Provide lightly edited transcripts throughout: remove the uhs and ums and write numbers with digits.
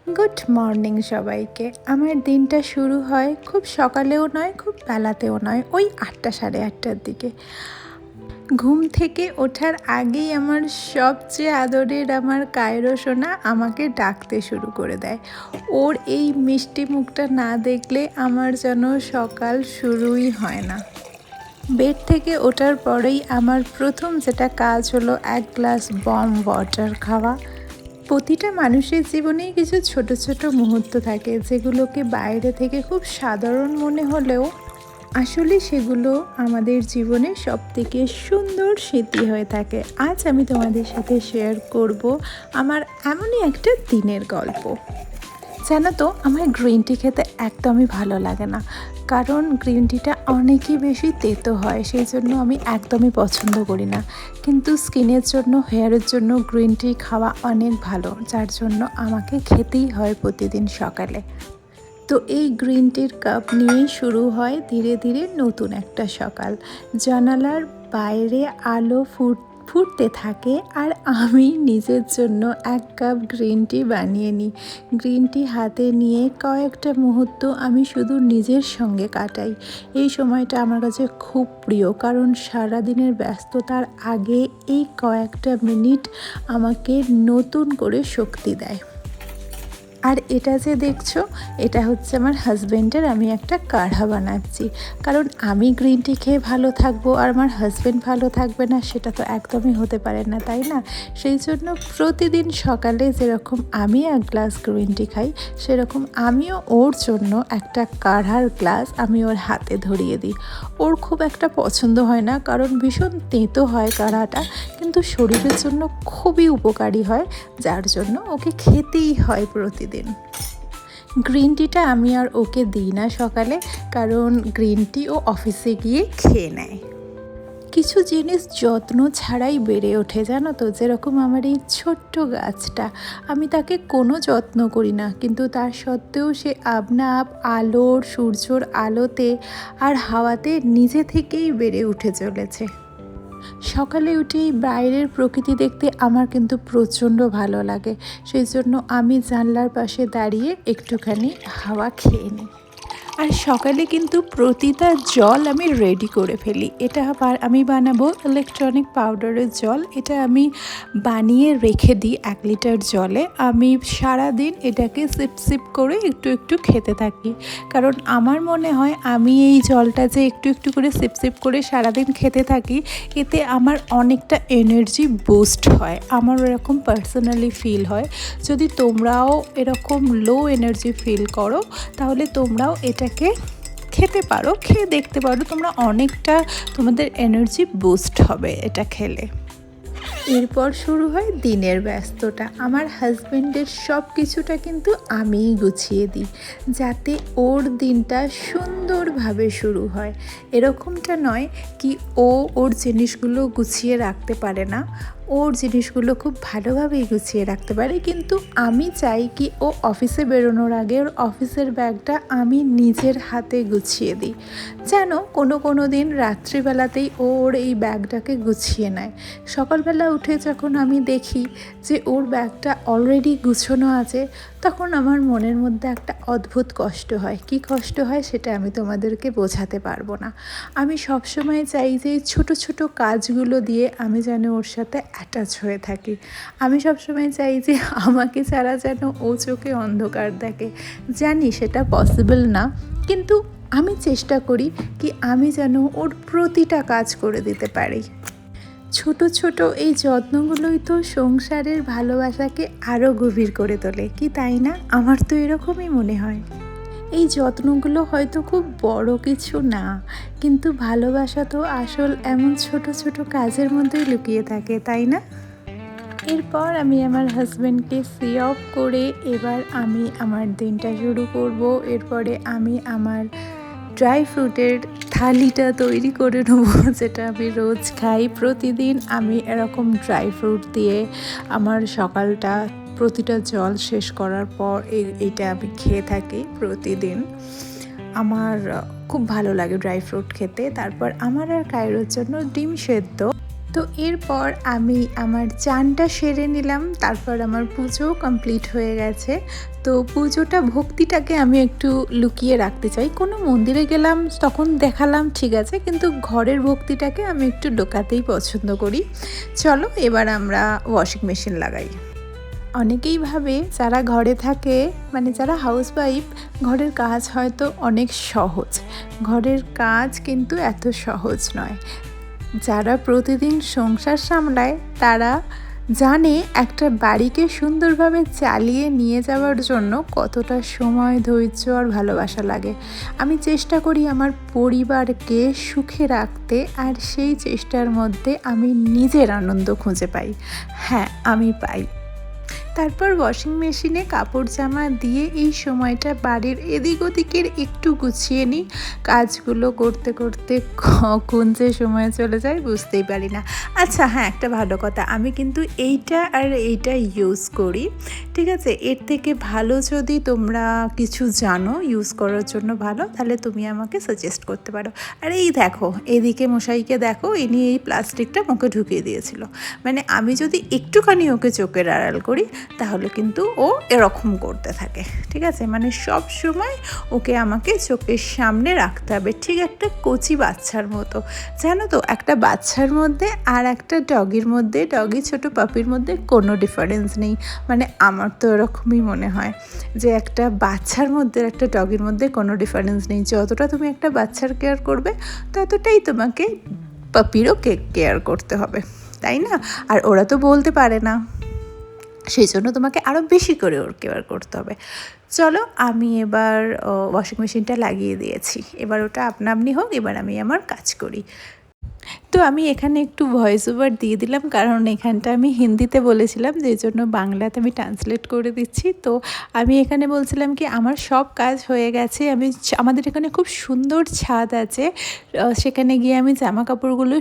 Good morning সবাইকে। আমার দিনটা শুরু হয় খুব সকালেও নয়, খুব বেলাতেও নয়, ওই 8টা সাড়ে 8টার দিকে। ঘুম থেকে ওঠার আগেই আমার সবচেয়ে আদরের আমার কায়রো সোনা আমাকে ডাকতে শুরু করে দেয়। ওর এই মিষ্টি মুখটা না দেখলে আমার যেন সকাল শুরুই হয় না। বেড থেকে ওঠার পরেই আমার প্রথম যেটা কাজ হলো এক গ্লাস ওয়ার্ম ওয়াটার খাওয়া। প্রতিটা মানুষের জীবনেই কিছু ছোট ছোট মুহূর্ত থাকে যেগুলোকে বাইরে থেকে খুব সাধারণ মনে হলেও আসলে সেগুলো আমাদের জীবনে সবথেকে সুন্দর স্মৃতি হয়ে থাকে। আজ আমি তোমাদের সাথে শেয়ার করব আমার এমনই একটা দিনের গল্প। জানো তো, আমার গ্রিন টি খেতে একদমই ভালো লাগে না, কারণ গ্রিন টিটা অনেকই বেশি তেতো হয়, সেই জন্য আমি একদমই পছন্দ করি না। কিন্তু স্কিনের জন্য, হেয়ারের জন্য গ্রিন টি খাওয়া অনেক ভালো, যার জন্য আমাকে খেতেই হয় প্রতিদিন সকালে। তো এই গ্রিন টির কাপ নিয়েই শুরু হয় ধীরে ধীরে নতুন একটা সকাল। জানালার বাইরে আলো ফুটতে থাকে আর আমি নিজের জন্য এক কাপ গ্রিন টি বানিয়ে নিই। গ্রিন টি হাতে নিয়ে কয়েকটা মুহূর্ত আমি শুধু নিজের সঙ্গে কাটাই। এই সময়টা আমার কাছে খুব প্রিয়, কারণ সারাদিনের ব্যস্ততার আগে এই কয়েকটা মিনিট আমাকে নতুন করে শক্তি দেয়। আর এটা যে দেখছো, এটা হচ্ছে আমার হাজব্যান্ডের, আমি একটা কাঢ়া বানাচ্ছি। কারণ আমি গ্রিন টি খেয়ে ভালো থাকবো আর আমার হাজব্যান্ড ভালো থাকবে না, সেটা তো একদমই হতে পারে না, তাই না? সেই জন্য প্রতিদিন সকালে যেরকম আমি এক গ্লাস গ্রিন টি খাই, সেরকম আমিও ওর জন্য একটা কাঢ়ার গ্লাস আমি ওর হাতে ধরিয়ে দিই। ওর খুব একটা পছন্দ হয় না, কারণ ভীষণ তেঁতো হয় কাঢ়াটা, কিন্তু শরীরের জন্য খুবই উপকারী হয়, যার জন্য ওকে খেতেই হয় প্রতিদিন। গ্রিন টিটা আমি আর ওকে দিই না সকালে, কারণ গ্রিন টি ও অফিসে গিয়ে খেয়ে নেয়। কিছু জিনিস যত্ন ছাড়াই বেড়ে ওঠে, জানো তো, যেরকম আমার এই ছোট্ট গাছটা, আমি তাকে কোনো যত্ন করি না, কিন্তু তার সত্ত্বেও সে আপনা আপ আলোর, সূর্যর আলোতে আর হাওয়াতে নিজে থেকেই বেড়ে উঠে চলেছে। সকালে উঠেই বাইরের প্রকৃতি দেখতে আমার কিন্তু প্রচণ্ড ভালো লাগে, সেই জন্য আমি জানলার পাশে দাঁড়িয়ে একটুখানি হাওয়া খেয়ে নিই। আর সকালে কিন্তু প্রতিটা জল আমি রেডি করে ফেলি। এটা আবার আমি বানাবো ইলেকট্রনিক পাউডারের জল। এটা আমি বানিয়ে রেখে দিই 1 লিটার জলে। আমি সারাদিন এটাকে সিপ সিপ করে একটু একটু খেতে থাকি, কারণ আমার মনে হয় আমি এই জলটা যে একটু একটু করে সিপ সিপ করে সারাদিন খেতে থাকি, এতে আমার অনেকটা এনার্জি বুস্ট হয়। আমার এরকম পার্সোনালি ফিল হয়। যদি তোমরাও এরকম লো এনার্জি ফিল করো, তাহলে তোমরাও এটাকে খেতে পারো, খেয়ে দেখতে পারো, তোমরা অনেকটা তোমাদের এনার্জি বুস্ট হবে এটা খেলে। এরপর শুরু হয় দিনের ব্যস্ততা। আমার হাজব্যান্ডের সব কিছুটা কিন্তু আমিই গুছিয়ে দিই, যাতে ওর দিনটা সুন্দরভাবে শুরু হয়। এরকমটা নয় কি ও ওর জিনিসগুলো গুছিয়ে রাখতে পারে না, ওর জিনিসগুলো খুব ভালোভাবেই গুছিয়ে রাখতে পারে, কিন্তু আমি চাই কি ও অফিসে বেরোনোর আগে ওর অফিসের ব্যাগটা আমি নিজের হাতে গুছিয়ে দিই। যেন কোনো দিন রাত্রিবেলাতেই ওর এই ব্যাগটাকে গুছিয়ে নেয়। সকালবেলা উঠে যখন আমি দেখি যে ওর ব্যাগটা অলরেডি গুছানো আছে, তখন আমার মনের মধ্যে একটা অদ্ভুত কষ্ট হয়। কি কষ্ট হয় সেটা আমি তোমাদেরকে বোঝাতে পারবো না। আমি সবসময় চাই যে এই ছোটো ছোটো কাজগুলো দিয়ে আমি যেন ওর সাথে অ্যাটাচ হয়ে থাকি। আমি সবসময় চাই যে আমাকে ছাড়া যেন ও চোখে অন্ধকার দেখে। জানি সেটা পসিবল না, কিন্তু আমি চেষ্টা করি কি আমি যেন ওর প্রতিটা কাজ করে দিতে পারি। ছোট ছোট এই যত্নগুলোই তো সংসারের ভালোবাসাকে আরও গভীর করে তোলে, কি তাই না? আমার তো এরকমই মনে হয়। এই যত্নগুলো হয়তো খুব বড় কিছু না, কিন্তু ভালোবাসা তো আসল এমন ছোট ছোট কাজের মধ্যেই লুকিয়ে থাকে, তাই না? এরপর আমি আমার হাজব্যান্ডকে সি অফ করে এবার আমি আমার দিনটা শুরু করব। এরপরে আমি আমার ড্রাই ফ্রুটের থালিটা তৈরি করে নেবো, যেটা আমি রোজ খাই। প্রতিদিন আমি এরকম ড্রাই ফ্রুট দিয়ে আমার সকালটা, প্রতিটা জল শেষ করার পর এইটা আমি খেয়ে থাকি প্রতিদিন। আমার খুব ভালো লাগে ড্রাই ফ্রুট খেতে। তারপর আমার আর কায়রোর জন্য ডিম সেদ্ধ। তো এরপর আমি আমার চানটা সেরে নিলাম, তারপর আমার পুজোও কমপ্লিট হয়ে গেছে। তো পুজোটা ভক্তিটাকে আমি একটু লুকিয়ে রাখতে চাই। কোনো মন্দিরে গেলাম তখন দেখালাম ঠিক আছে, কিন্তু ঘরের ভক্তিটাকে আমি একটু লুকাতেই পছন্দ করি। চলো এবার আমরা ওয়াশিং মেশিন লাগাই। অনেকেই ভাবে যারা ঘরে থাকে, মানে যারা হাউসওয়াইফ, ঘরের কাজ হয়তো অনেক সহজ। ঘরের কাজ কিন্তু এত সহজ নয়। যারা প্রতিদিন সংসার সামলায় তারা জানে একটা বাড়িকে সুন্দরভাবে চালিয়ে নিয়ে যাওয়ার জন্য কতটা সময়, ধৈর্য আর ভালোবাসা লাগে। আমি চেষ্টা করি আমার পরিবারকে সুখে রাখতে, আর সেই চেষ্টার মধ্যে আমি নিজের আনন্দ খুঁজে পাই। হ্যাঁ, আমি পাই। তারপর ওয়াশিং মেশিনে কাপড় জামা দিয়ে এই সময়টা বাড়ির এদিক ওদিকের একটু গুছিয়ে নিই। কাজগুলো করতে করতে কখন যে সময় চলে যায় বুঝতেই পারি না। আচ্ছা হ্যাঁ, একটা ভালো কথা, আমি কিন্তু এইটা আর এইটা ইউজ করি, ঠিক আছে? এর থেকে ভালো যদি তোমরা কিছু জানো ইউজ করার জন্য ভালো, তাহলে তুমি আমাকে সাজেস্ট করতে পারো। আর এই দেখো, এদিকে মশাইকে দেখো, ইনি এই প্লাস্টিকটা মুখে ঢুকিয়ে দিয়েছিল। মানে আমি যদি একটুখানি ওকে চোখের আড়াল করি তাহলে কিন্তু ও এরকম করতে থাকে, ঠিক আছে? মানে সব সময় ওকে আমাকে চোখের সামনে রাখতে হবে, ঠিক একটা কচি বাচ্চার মতো। জানো তো, একটা বাচ্চার মধ্যে আর একটা ডগির মধ্যে, ডগি ছোট পাপির মধ্যে কোনো ডিফারেন্স নেই। মানে আমার তো এরকমই মনে হয় যে একটা বাচ্চার মধ্যে একটা ডগির মধ্যে কোনো ডিফারেন্স নেই। যতটা তুমি একটা বাচ্চার কেয়ার করবে ততটাই তোমাকে পাপিরও কেয়ার করতে হবে, তাই না? আর ওরা তো বলতে পারে না, সেই জন্য তোমাকে আরও বেশি করে ওর কেয়ার করতে হবে। চলো আমি এবার ওয়াশিং মেশিনটা লাগিয়ে দিয়েছি, এবার ওটা আপনা আপনি হোক, এবার আমি আমার কাজ করি। তো আমি এখানে একটু ভয়েস ওভার দিয়ে দিলাম, কারণ এখানটা আমি হিন্দিতে বলেছিলাম, যেই জন্য বাংলাতে আমি ট্রান্সলেট করে দিচ্ছি। তো আমি এখানে বলছিলাম কি, আমার সব কাজ হয়ে গেছে। আমাদের এখানে খুব সুন্দর ছাদ আছে, সেখানে গিয়ে আমি জামা কাপড়গুলো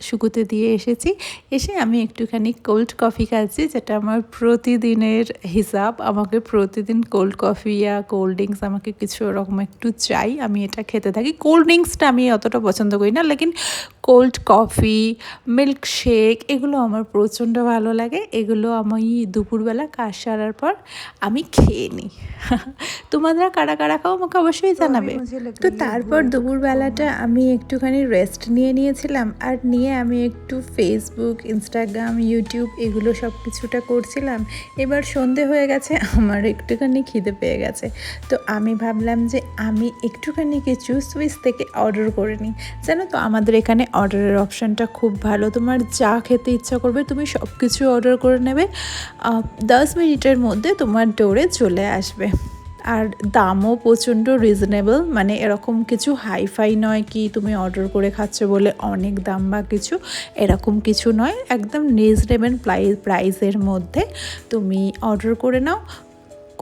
শুকোতে দিয়ে এসেছি। এসে আমি একটুখানি কোল্ড কফি খাচ্ছি, যেটা আমার প্রতিদিনের হিসাব। আমাকে প্রতিদিন কোল্ড কফি বা কোল্ড ড্রিঙ্কস আমাকে কিছু ওরকম একটু চাই, আমি এটা খেতে থাকি। কোল্ড ড্রিঙ্কসটা আমি অতটা পছন্দ করি না, লেকিন কোল্ড কফি, মিল্কশেক এগুলো আমার প্রচণ্ড ভালো লাগে। এগুলো আমি দুপুরবেলা কাজ সারার পর আমি খেয়ে নিই। তোমরা কারা কারা খাও আমাকে অবশ্যই জানাবে। তো তারপর দুপুরবেলাটা আমি একটুখানি রেস্ট নিয়েছিলাম, আর নিয়ে আমি একটু ফেসবুক, ইনস্টাগ্রাম, ইউটিউব এগুলো সব কিছুটা করছিলাম। এবার সন্ধে হয়ে গেছে, আমার একটুখানি খিদে পেয়ে গেছে। তো আমি ভাবলাম যে আমি একটুখানি কিছু সুইস থেকে অর্ডার করে নিই। জানো তো, আমাদের এখানে অর্ডারের অপশানটা খুব ভালো। তোমার যা খেতে ইচ্ছা করবে তুমি সব কিছু অর্ডার করে নেবে, 10 মিনিটের মধ্যে তোমার ডোরে চলে আসবে। আর দামও প্রচণ্ড রিজনেবল, মানে এরকম কিছু হাইফাই নয় কি তুমি অর্ডার করে খাচ্ছ বলে অনেক দাম বা কিছু, এরকম কিছু নয়। একদম রিজনেবল প্রাইসের মধ্যে তুমি অর্ডার করে নাও,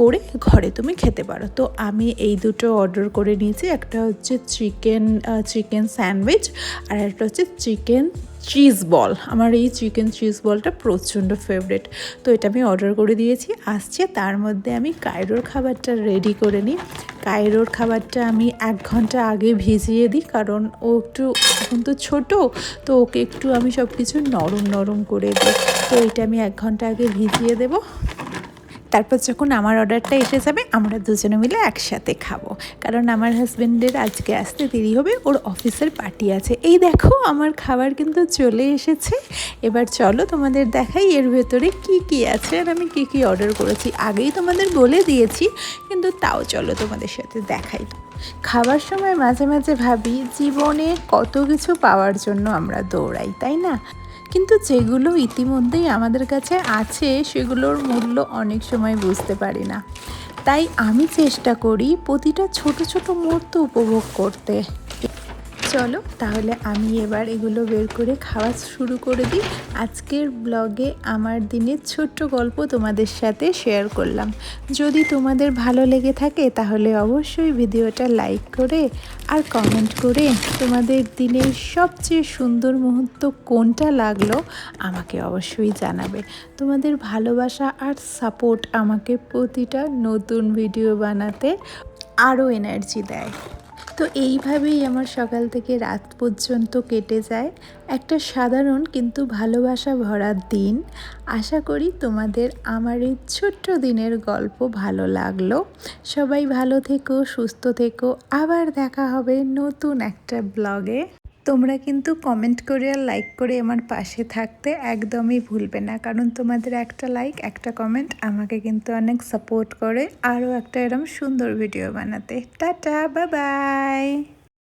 করে ঘরে তুমি খেতে পারো। তো আমি এই দুটো অর্ডার করে নিয়েছি। একটা হচ্ছে চিকেন স্যান্ডউইচ, আর একটা হচ্ছে চিকেন চিজ বল। আমার এই চিকেন চিজ বলটা প্রচণ্ড ফেভারিট, তো এটা আমি অর্ডার করে দিয়েছি। আসছে, তার মধ্যে আমি কায়রোর খাবারটা রেডি করে নিই। কায়রোর খাবারটা আমি 1 ঘন্টা আগে ভিজিয়ে দিই, কারণ ও একটু এখন তো ছোটো, তো ওকে একটু আমি সব কিছু নরম করে দিই। তো এটা আমি 1 ঘন্টা আগে ভিজিয়ে দেবো। তারপর যখন আমার অর্ডারটা এসে যাবে, আমরা দুজনে মিলে একসাথে খাবো, কারণ আমার হাজব্যান্ডের আজকে আসতে দেরি হবে, ওর অফিসের পার্টি আছে। এই দেখো আমার খাবার কিন্তু চলে এসেছে। এবার চলো তোমাদের দেখাই এর ভেতরে কি আছে আর আমি কি অর্ডার করেছি। আগেই তোমাদের বলে দিয়েছি, কিন্তু তাও চলো তোমাদের সাথে দেখাই। খাবার সময় মাঝে মাঝে ভাবি, জীবনে কত কিছু পাওয়ার জন্য আমরা দৌড়াই, তাই না? কিন্তু যেগুলো ইতিমধ্যেই আমাদের কাছে আছে সেগুলোর মূল্য অনেক সময় বুঝতে পারি না। তাই আমি চেষ্টা করি প্রতিটা ছোট ছোট মুহূর্ত উপভোগ করতে। চলো তাহলে আমি এবার এগুলো বের করে খাওয়া শুরু করে দিই। আজকের ব্লগে আমার দিনের ছোট্ট গল্প তোমাদের সাথে শেয়ার করলাম। যদি তোমাদের ভালো লেগে থাকে তাহলে অবশ্যই ভিডিওটা লাইক করে আর কমেন্ট করে তোমাদের দিনের সবচেয়ে সুন্দর মুহূর্ত কোনটা লাগলো আমাকে অবশ্যই জানাবে। তোমাদের ভালোবাসা আর সাপোর্ট আমাকে প্রতিটা নতুন ভিডিও বানাতে আরও এনার্জি দেয়। তো এইভাবেই আমার সকাল থেকে রাত পর্যন্ত কেটে যায় একটা সাধারণ কিন্তু ভালোবাসা ভরা দিন। আশা করি তোমাদের আমার এই ছোট্ট দিনের গল্প ভালো লাগলো। সবাই ভালো থেকো, সুস্থ থেকো। আবার দেখা হবে নতুন একটা ব্লগে। তোমরা কিন্তু কমেন্ট করে আর লাইক করে আমার পাশে থাকতে একদমই ভুলবে না, কারণ তোমাদের একটা লাইক একটা কমেন্ট আমাকে কিন্তু অনেক সাপোর্ট করে আরও একটা এরকম সুন্দর ভিডিও বানাতে। Tata, bye bye.